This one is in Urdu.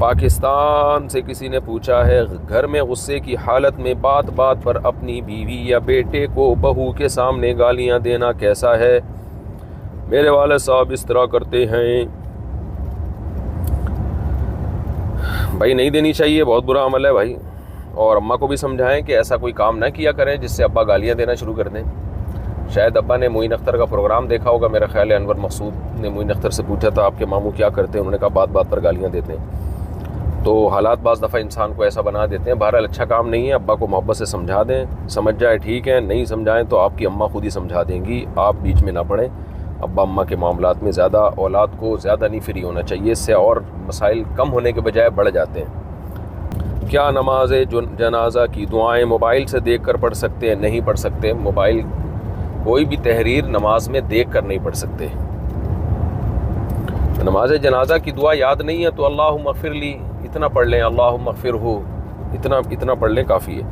پاکستان سے کسی نے پوچھا ہے گھر میں غصے کی حالت میں بات بات پر اپنی بیوی یا بیٹے کو بہو کے سامنے گالیاں دینا کیسا ہے؟ میرے والد صاحب اس طرح کرتے ہیں۔ بھائی نہیں دینی چاہیے، بہت برا عمل ہے بھائی، اور اماں کو بھی سمجھائیں کہ ایسا کوئی کام نہ کیا کریں جس سے ابا گالیاں دینا شروع کر دیں۔ شاید ابا نے معین اختر کا پروگرام دیکھا ہوگا، میرا خیال ہے انور مقصود نے معین اختر سے پوچھا تھا آپ کے ماموں کیا کرتے ہیں، انہوں نے کہا بات بات پر گالیاں دیتے ہیں۔ تو حالات بعض دفعہ انسان کو ایسا بنا دیتے ہیں۔ بہرحال اچھا کام نہیں ہے، ابا کو محبت سے سمجھا دیں، سمجھ جائے ٹھیک ہے، نہیں سمجھائیں تو آپ کی اماں خود ہی سمجھا دیں گی، آپ بیچ میں نہ پڑیں۔ ابا اماں کے معاملات میں زیادہ اولاد کو زیادہ نہیں فری ہونا چاہیے، اس سے اور مسائل کم ہونے کے بجائے بڑھ جاتے ہیں۔ کیا نماز جنازہ کی دعائیں موبائل سے دیکھ کر پڑھ سکتے ہیں؟ نہیں پڑھ سکتے، موبائل کوئی بھی تحریر نماز میں دیکھ کر نہیں پڑھ سکتے۔ نماز جنازہ کی دعا یاد نہیں ہے تو اللہم اغفر لی اتنا پڑھ لیں، اللہم اغفرہ اتنا پڑھ لیں کافی ہے۔